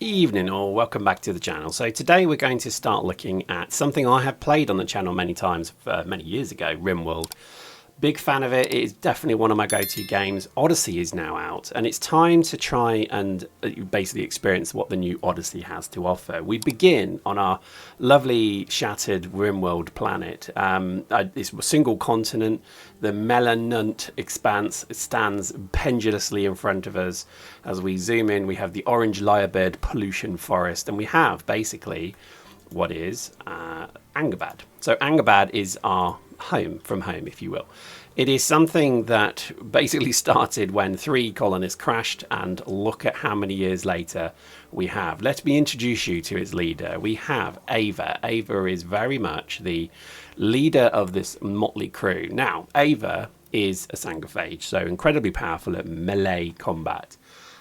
Evening all, welcome back to the channel. So today we're going to start looking at something I have played on the channel many times, many years ago, RimWorld. Big fan of it. It is definitely one of my go-to games. Odyssey is now out, and it's time to try and basically experience what the new Odyssey has to offer. We begin on our lovely shattered RimWorld planet. It's a single continent. The melanunt expanse stands pendulously in front of us. As we zoom in, we have the orange lyrebird pollution forest, and we have basically what is Angabad. So Angabad is our home from home, if you will. It is something that basically started when 3 colonists crashed, and look at how many years later we have. Let me introduce you to its leader. We have Ava. Ava is very much the leader of this motley crew. Now, Ava is a Sangophage, so incredibly powerful at melee combat.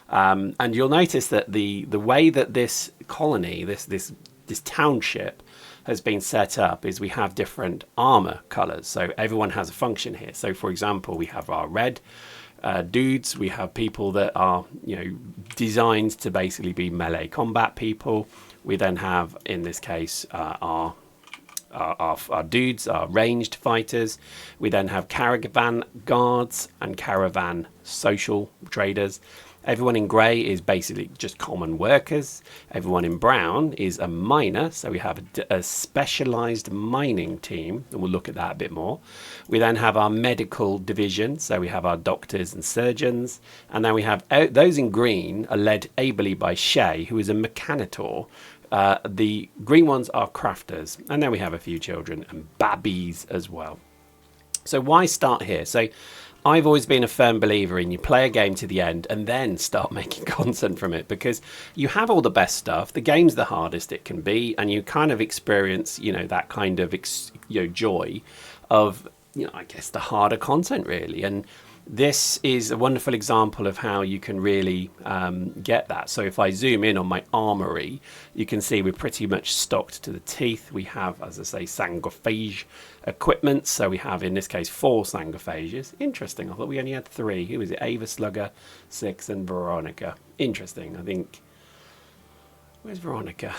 And you'll notice that the way that this colony, this township has been set up is we have different armor colors, so everyone has a function here. So for example, we have our red dudes, we have people that are designed to basically be melee combat people. We then have, in this case, our dudes, our ranged fighters. We then have caravan guards and caravan social traders. Everyone in grey is basically just common workers. Everyone in brown is a miner, so we have a specialised mining team, and we'll look at that a bit more. We then have our medical division, so we have our doctors and surgeons, and then we have those in green are led ably by Shay, who is a mechanitor. The green ones are crafters, and then we have a few children and babbies as well. So why start here? So I've always been a firm believer in you play a game to the end and then start making content from it, because you have all the best stuff. The game's the hardest it can be, and you kind of experience, that kind of joy of, I guess the harder content really. And this is a wonderful example of how you can really get that. So if I zoom in on my armory, you can see we're pretty much stocked to the teeth. We have, as I say, Sangophage equipment. So we have, in this case, 4 Sangophages. Interesting. I thought we only had 3. Who is it? Ava, Slugger, 6, and Veronica. Interesting. I think... Where's Veronica?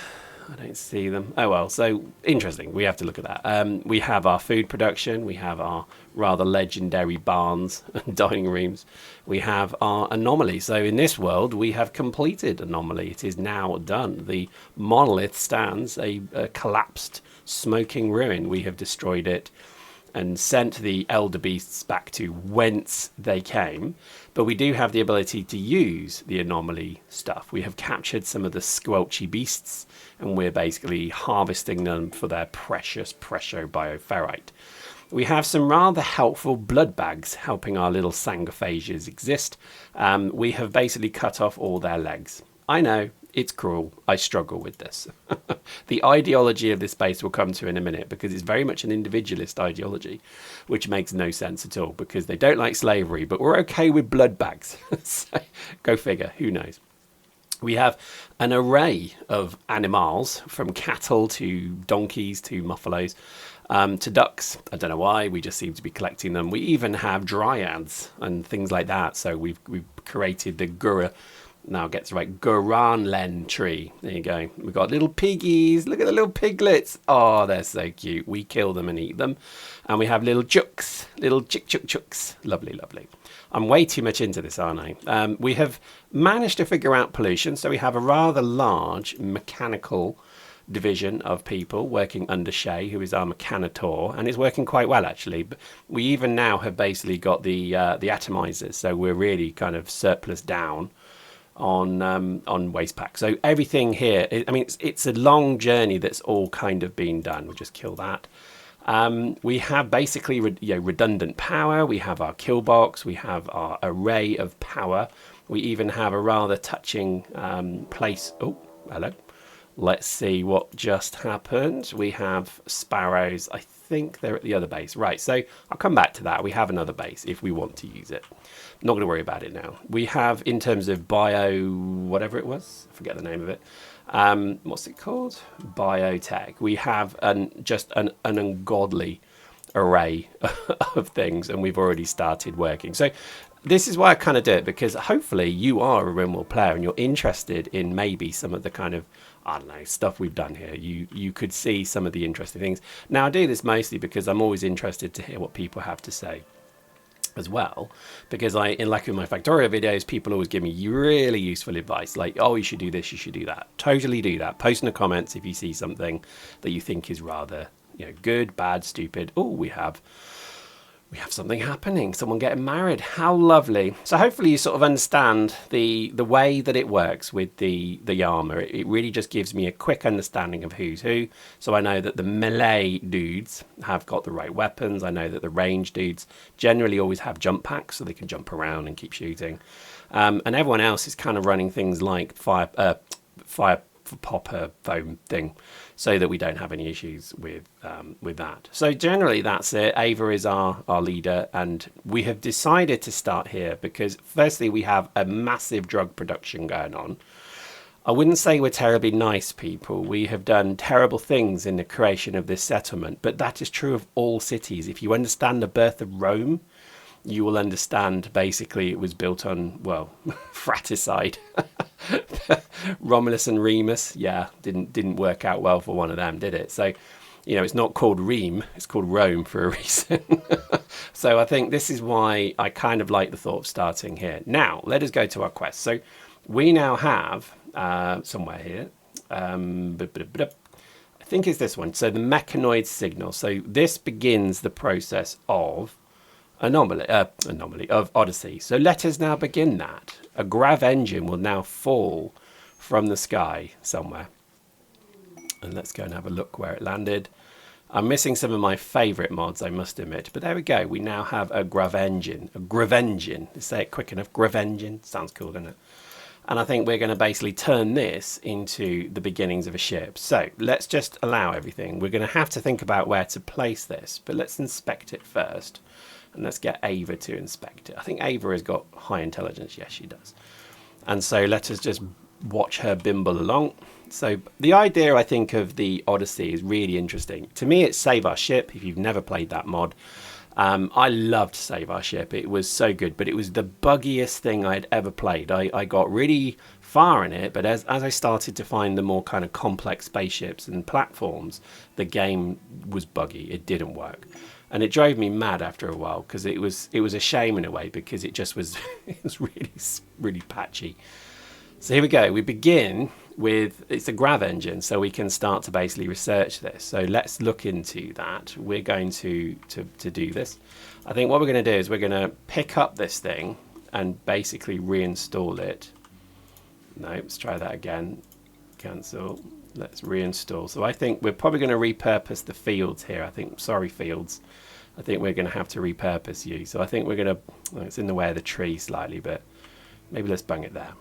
I don't see them. Oh well, so interesting. We have to look at that. We have our food production. We have our rather legendary barns and dining rooms. We have our anomaly. So in this world, we have completed anomaly. It is now done. The monolith stands, a collapsed, smoking ruin. We have destroyed it and sent the elder beasts back to whence they came. But we do have the ability to use the anomaly stuff. We have captured some of the squelchy beasts, and we're basically harvesting them for their precious bioferrite. We have some rather helpful blood bags helping our little Sangophages exist. We have basically cut off all their legs. I know, it's cruel. I struggle with this. The ideology of this space we'll come to in a minute, because it's very much an individualist ideology, which makes no sense at all, because they don't like slavery, but we're okay with blood bags. So, go figure, who knows? We have an array of animals, from cattle to donkeys to buffaloes to ducks. I don't know why, we just seem to be collecting them. We even have dryads and things like that. So we've created the Gura, now gets right, Guranlen tree. There you go. We've got little piggies. Look at the little piglets. Oh, they're so cute. We kill them and eat them. And we have little chooks, little chooks. Lovely, lovely. I'm way too much into this, aren't I? We have managed to figure out pollution. So we have a rather large mechanical division of people working under Shay, who is our mechanitor, and it's working quite well actually. But we even now have basically got the atomizers, so we're really kind of surplus down on waste pack. So everything here, it's a long journey that's all kind of been done. We'll just kill that. We have basically redundant power. We have our kill box. We have our array of power. We even have a rather touching place. Oh, hello. Let's see what just happened. We have sparrows. I think they're at the other base. Right, so I'll come back to that. We have another base if we want to use it. Not going to worry about it now. We have, in terms of bio, whatever it was, I forget the name of it. What's it called? Biotech. We have just an ungodly array of things, and we've already started working. So this is why I kind of do it, because hopefully you are a RimWorld player and you're interested in maybe some of the kind of, I don't know, stuff we've done here. You could see some of the interesting things. Now I do this mostly because I'm always interested to hear what people have to say as well, because in like in my Factorio videos, people always give me really useful advice, like, oh, you should do this, you should do that. Totally do that. Post in the comments if you see something that you think is rather, you know, good, bad, stupid. Oh, we have something happening, someone getting married, how lovely. So hopefully you sort of understand the way that it works with the armor. It really just gives me a quick understanding of who's who, so I know that the melee dudes have got the right weapons. I know that the range dudes generally always have jump packs so they can jump around and keep shooting, and everyone else is kind of running things like fire popper foam thing, so that we don't have any issues with that. So generally that's it. Ava is our leader, and we have decided to start here because firstly we have a massive drug production going on. I wouldn't say we're terribly nice people. We have done terrible things in the creation of this settlement, but that is true of all cities. If you understand the birth of Rome, you will understand basically it was built on, well, fratricide. Romulus and Remus, yeah, didn't work out well for one of them, did it? So, you know, it's not called Rime, it's called Rome for a reason. So I think this is why I kind of like the thought of starting here. Now, let us go to our quest. So we now have, somewhere here, I think it's this one. So the mechanoid signal. So this begins the process of anomaly of Odyssey. So let us now begin that. A Grav engine will now fall from the sky somewhere. And let's go and have a look where it landed. I'm missing some of my favourite mods, I must admit. But there we go. We now have a Grav engine. A Grav engine. Say it quick enough. Grav engine. Sounds cool, doesn't it? And I think we're going to basically turn this into the beginnings of a ship. So let's just allow everything. We're going to have to think about where to place this. But let's inspect it first. And let's get Ava to inspect it. I think Ava has got high intelligence. Yes, she does. And so let us just watch her bimble along. So the idea, I think, of the Odyssey is really interesting. To me, it's Save Our Ship, if you've never played that mod. I loved Save Our Ship. It was so good, but it was the buggiest thing I'd ever played. I got really far in it, but as I started to find the more kind of complex spaceships and platforms, the game was buggy. It didn't work. And it drove me mad after a while, because it was a shame in a way, because it just was it was really patchy. So here we go. We begin with, it's a Grav engine, so we can start to basically research this. So let's look into that. We're going to do this. I think what we're going to do is we're going to pick up this thing and basically reinstall it. No, let's try that again. Cancel. Let's reinstall. So I think we're probably going to repurpose the fields here. I think, sorry fields, I think we're going to have to repurpose you. So I think we're going to, well, it's in the way of the tree slightly, but maybe let's bung it there.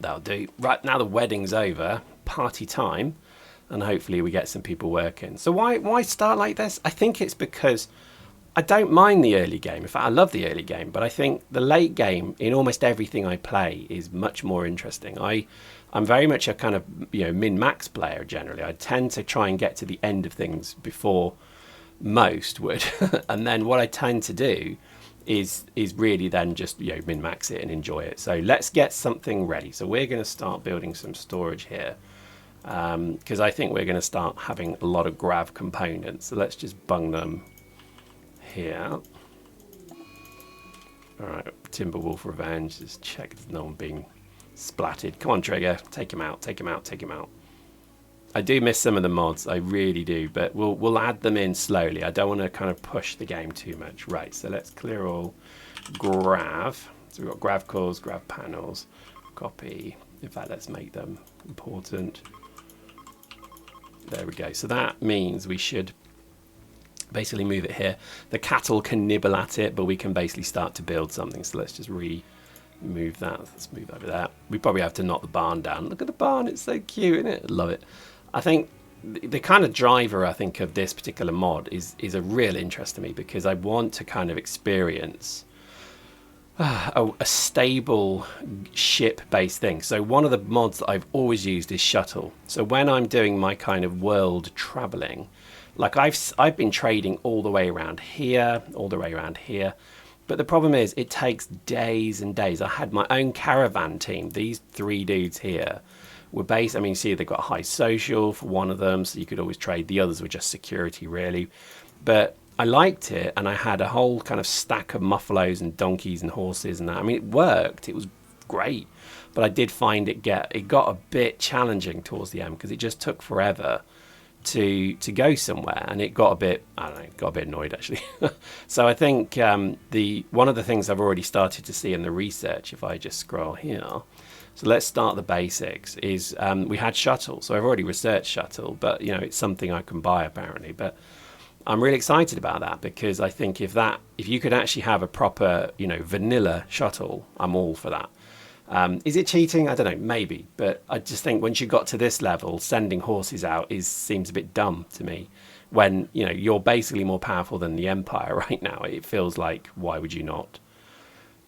That'll do. Right, now the wedding's over, party time, and hopefully we get some people working. So why start like this? I think it's because I don't mind the early game. In fact, I love the early game, but I think the late game in almost everything I play is much more interesting. I'm very much a kind of, you know, min-max player generally. I tend to try and get to the end of things before most would. And then what I tend to do is really then just, you know, min-max it and enjoy it. So let's get something ready. So we're going to start building some storage here, because I think we're going to start having a lot of Grav components. So let's just bung them here. All right, Timberwolf Revenge. Just check there's no one being splatted. Come on, Trigger. Take him out. Take him out. Take him out. I do miss some of the mods. I really do. But we'll add them in slowly. I don't want to kind of push the game too much. Right. So let's clear all Grav. So we've got Grav cores, Grav panels. Copy. In fact, let's make them important. There we go. So that means we should basically move it here. The cattle can nibble at it, but we can basically start to build something. So let's just remove that. Let's move over there. We probably have to knock the barn down. Look at the barn. It's so cute, isn't it? Love it. I think the kind of driver, I think, of this particular mod is a real interest to me, because I want to kind of experience a stable ship-based thing. So one of the mods that I've always used is Shuttle. So when I'm doing my kind of world traveling, Like I've been trading all the way around here, all the way around here. But the problem is it takes days and days. I had my own caravan team. These 3 dudes here were based, I mean, see, they've got high social for one of them, so you could always trade. The others were just security, really. But I liked it, and I had a whole kind of stack of muffaloes and donkeys and horses and that. I mean, it worked. It was great. But I did find it got a bit challenging towards the end because it just took forever to go somewhere, and it got a bit, I don't know, got a bit annoyed actually. So I think one of the things I've already started to see in the research, if I just scroll here, so let's start the basics, is we had Shuttle. So I've already researched Shuttle, but you know, it's something I can buy apparently. But I'm really excited about that because I think if you could actually have a proper, you know, vanilla Shuttle, I'm all for that. Is it cheating? I don't know, maybe. But I just think once you got to this level, sending horses out seems a bit dumb to me. When, you know, you're basically more powerful than the Empire right now. It feels like, why would you not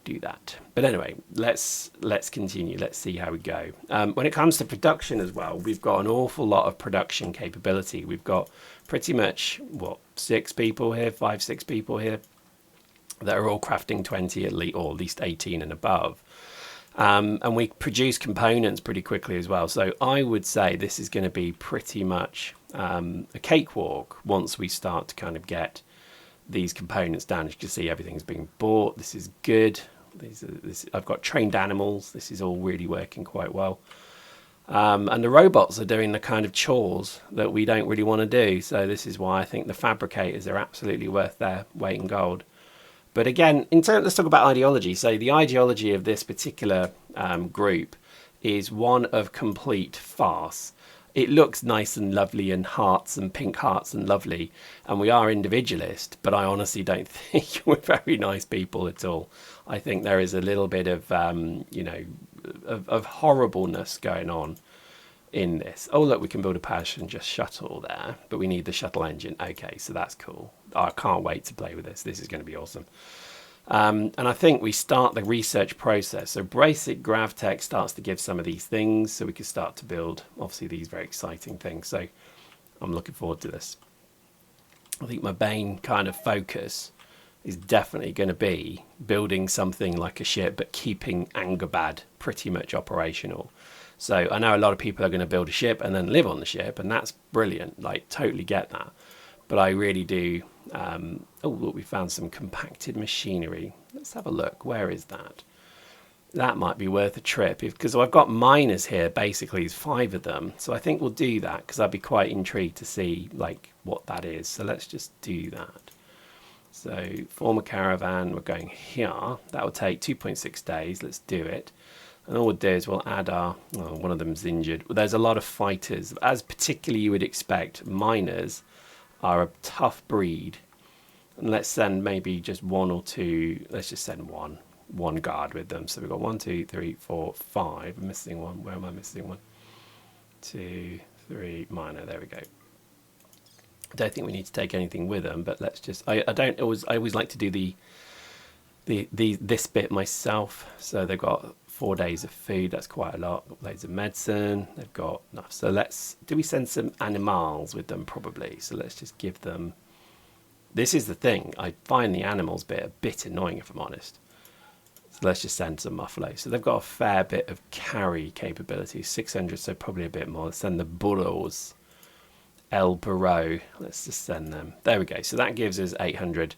do that? But anyway, let's continue. Let's see how we go. When it comes to production as well, we've got an awful lot of production capability. We've got pretty much, 6 people here, 5-6 people here that are all crafting 20 at least, or at least 18 and above. And we produce components pretty quickly as well. So I would say this is going to be pretty much a cakewalk once we start to kind of get these components down. As you can see, everything's being bought. This is good. I've got trained animals. This is all really working quite well. And the robots are doing the kind of chores that we don't really want to do. So this is why I think the fabricators are absolutely worth their weight in gold. But again, let's talk about ideology. So the ideology of this particular group is one of complete farce. It looks nice and lovely and hearts and pink hearts and lovely. And we are individualist, but I honestly don't think we're very nice people at all. I think there is a little bit of, of horribleness going on in this. Oh, look, we can build a passenger shuttle there, but we need the shuttle engine. Okay, so that's cool. I can't wait to play with this. This is going to be awesome. And I think we start the research process. So basic Grav tech starts to give some of these things, so we can start to build, obviously, these very exciting things. So I'm looking forward to this. I think my main kind of focus is definitely going to be building something like a ship, but keeping Angabad pretty much operational. So I know a lot of people are going to build a ship and then live on the ship, and that's brilliant. Like, totally get that. But I really do. Oh, look, we found some compacted machinery. Let's have a look. Where is that? That might be worth a trip, because I've got miners here. Basically, there's 5 of them. So I think we'll do that because I'd be quite intrigued to see like what that is. So let's just do that. So form a caravan. We're going here. That will take 2.6 days. Let's do it. And all we'll do is we'll add our, one of them's injured. There's a lot of fighters, as particularly you would expect. Miners are a tough breed. And let's send maybe just 1 or 2. Let's just send one guard with them. So we've got 1, 2, 3, 4, 5. I'm missing one. Where am I missing one? 2, 3, miner. There we go. I don't think we need to take anything with them, but let's just. I always like to do this bit myself. So they've got 4 days of food. That's quite a lot. Loads of medicine. They've got enough. So do we send some animals with them? Probably. So let's just give them. This is the thing. I find the animals bit a bit annoying, if I'm honest. So let's just send some muffalo. So they've got a fair bit of carry capability. 600, so probably a bit more. Let's send the burros. El Burro. Let's just send them. There we go. So that gives us 800.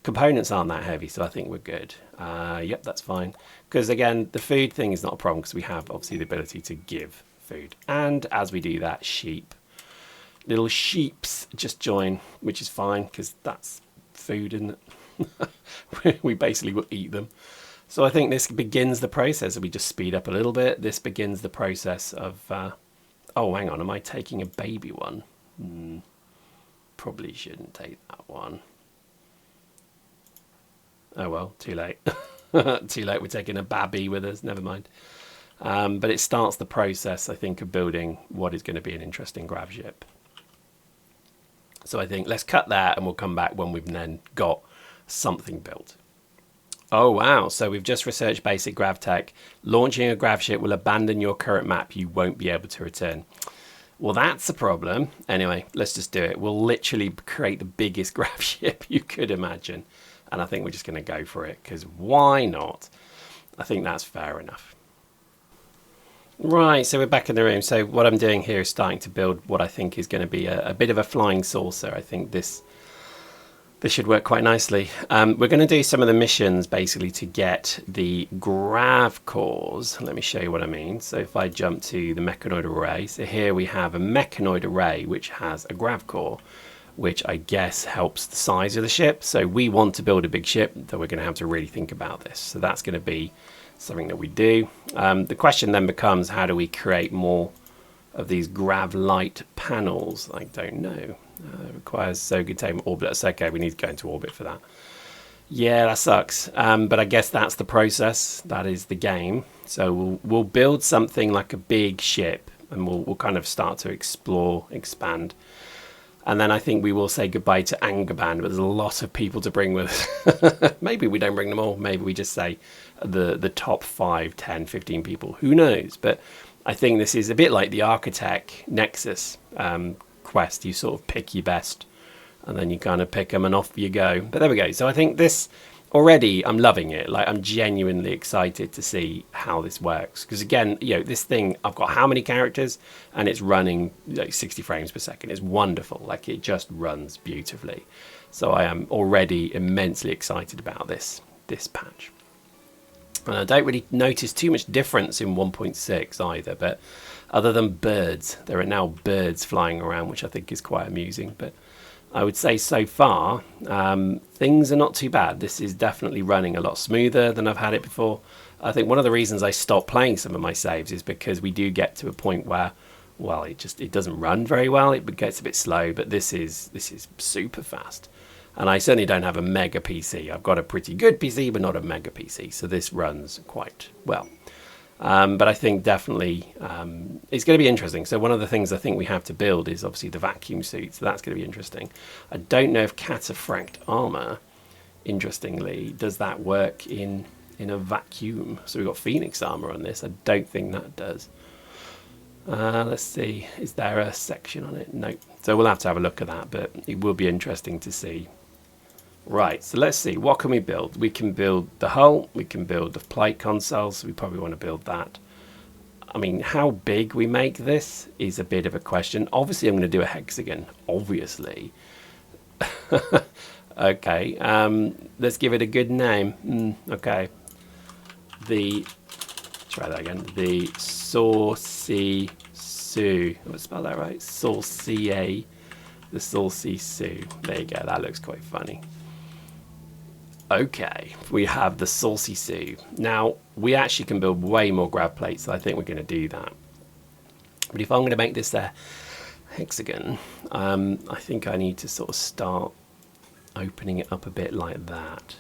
Components aren't that heavy, so I think we're good. Yep, that's fine. Because again, the food thing is not a problem because we have obviously the ability to give food. And as we do that, little sheeps just join, which is fine because that's food, isn't it? We basically will eat them. So I think this begins the process. We just speed up a little bit. This begins the process of, oh, hang on, am I taking a baby one? Probably shouldn't take that one. Oh well, too late. Too late, we're taking a babby with us, never mind. But it starts the process, I think, of building what is going to be an interesting Grav ship. So I think let's cut that and we'll come back when we've then got something built. Oh wow, so we've just researched basic Grav tech. Launching a Grav ship will abandon your current map. You won't be able to return. Well, that's a problem. Anyway, let's just do it. We'll literally create the biggest Grav ship you could imagine. And I think we're just going to go for it, because why not? I think that's fair enough. Right, so we're back in the room. So what I'm doing here is starting to build what I think is going to be a bit of a flying saucer. I think this should work quite nicely. We're going to do some of the missions basically to get the Grav cores. Let me show you what I mean. So if I jump to the mechanoid array, so here we have a mechanoid array which has a Grav core, which I guess helps the size of the ship. So we want to build a big ship, so we're going to have to really think about this. So that's going to be something that we do. The question then becomes, how do we create more of these Grav light panels? I don't know. It requires so good time orbit. That's okay, we need to go into orbit for that. Yeah, that sucks. But I guess that's the process. That is the game. So we'll build something like a big ship, and we'll kind of start to explore, expand. And then I think we will say goodbye to Angabad, but there's a lot of people to bring with us. Maybe we don't bring them all. Maybe we just say the top 5, 10, 15 people. Who knows? But I think this is a bit like the Architect Nexus quest. You sort of pick your best, and then you kind of pick them and off you go. But there we go. So I think this already, I'm loving it. Like, I'm genuinely excited to see how this works, because again, you know, this thing, I've got how many characters, and it's running like 60 frames per second. It's wonderful. Like, it just runs beautifully. So I am already immensely excited about this patch. And I don't really notice too much difference in 1.6 either, but other than birds, there are now birds flying around, which I think is quite amusing. But I would say so far, things are not too bad. This is definitely running a lot smoother than I've had it before. I think one of the reasons I stopped playing some of my saves is because we do get to a point where, well, it doesn't run very well. It gets a bit slow, but this is super fast. And I certainly don't have a mega PC. I've got a pretty good PC, but not a mega PC. So this runs quite well. But I think definitely it's going to be interesting. So one of the things I think we have to build is obviously the vacuum suit. So that's going to be interesting. I don't know if cataphract armor, interestingly, does that work in a vacuum? So we've got Phoenix armor on this. I don't think that does. Let's see. Is there a section on it? No. So we'll have to have a look at that. But it will be interesting to see. Right, so let's see, what can we build? We can build the hull, we can build the plate console, so we probably want to build that. I mean, how big we make this is a bit of a question. Obviously, I'm going to do a hexagon, obviously. Okay, let's give it a good name. Okay. Try that again. The Saucy Sue. Let's spell that right. Saucy. The Saucy Sue. There you go, that looks quite funny. Okay, we have the Saucy Sue. Now, we actually can build way more Grav plates, so I think we're going to do that. But if I'm going to make this a hexagon, I think I need to sort of start opening it up a bit like that.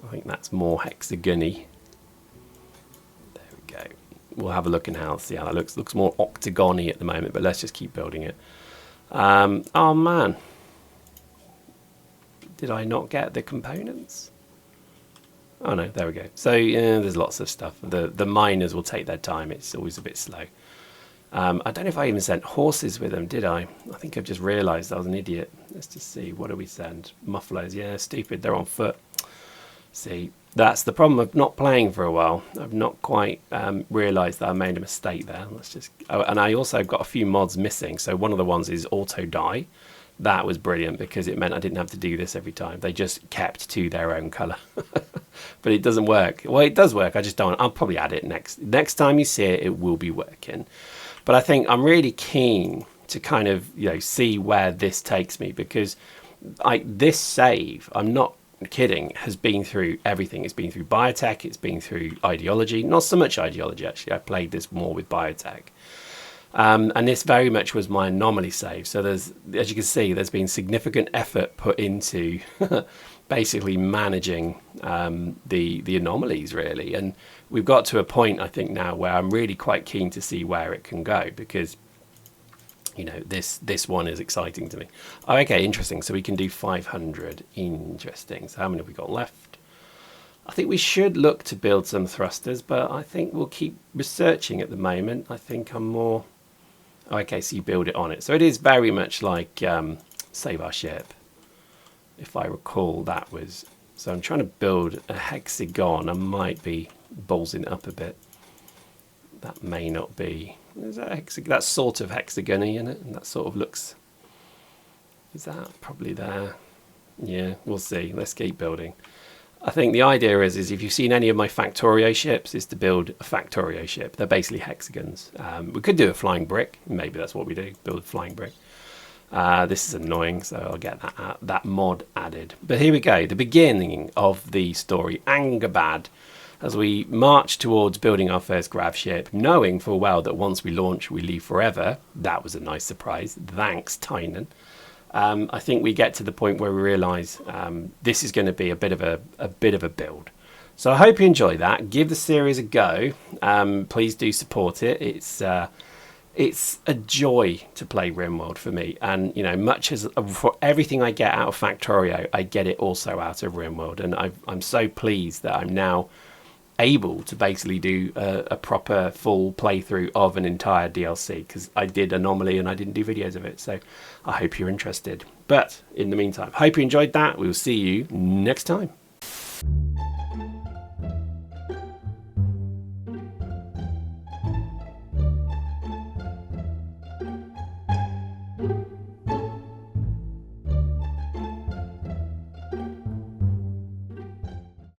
I think that's more hexagony. There we go. We'll have a look and see how that looks. It looks more octagony at the moment, but let's just keep building it. Oh man. Did I not get the components? Oh no, there we go. So yeah, there's lots of stuff. The miners will take their time. It's always a bit slow. I don't know if I even sent horses with them, did I? I think I've just realised I was an idiot. Let's just see. What do we send? Mufflers. Yeah, stupid. They're on foot. See, that's the problem of not playing for a while. I've not quite realised that I made a mistake there. Let's just. Oh, and I also got a few mods missing. So one of the ones is auto dye. That was brilliant because it meant I didn't have to do this every time. They just kept to their own colour. But it doesn't work. Well, it does work. I just don't. I'll probably add it next time you see it. It will be working. But I think I'm really keen to kind of see where this takes me, because this save, I'm not kidding, has been through everything. It's been through biotech. It's been through ideology. Not so much ideology actually. I played this more with biotech. And this very much was my anomaly save. So there's, as you can see, there's been significant effort put into basically managing the anomalies, really. And we've got to a point, I think, now where I'm really quite keen to see where it can go, because this one is exciting to me. Oh, okay, interesting. So we can do 500. Interesting. So how many have we got left? I think we should look to build some thrusters, but I think we'll keep researching at the moment. I think I'm more Okay, so you build it on it. So it is very much like Save Our Ship. If I recall, that was... So I'm trying to build a hexagon. I might be ballsing it up a bit. That may not be... Is that hexagon? That's sort of hexagony in it. And that sort of looks... Is that probably there? Yeah, we'll see. Let's keep building. I think the idea is if you've seen any of my Factorio ships, is to build a Factorio ship. They're basically hexagons. We could do a flying brick. Maybe that's what we do, build a flying brick. This is annoying, so I'll get that mod added. But here we go, the beginning of the story, Angabad. As we march towards building our first Grav ship, knowing full well that once we launch, we leave forever. That was a nice surprise. Thanks, Tynan. I think we get to the point where we realise this is going to be a bit of a build. So I hope you enjoy that. Give the series a go. Please do support it. It's a joy to play RimWorld for me, and you know, much as for everything I get out of Factorio, I get it also out of RimWorld, and I'm so pleased that I'm now able to basically do a proper full playthrough of an entire DLC, because I did Anomaly and I didn't do videos of it, so I hope you're interested. But in the meantime, hope you enjoyed that. We will see you next time.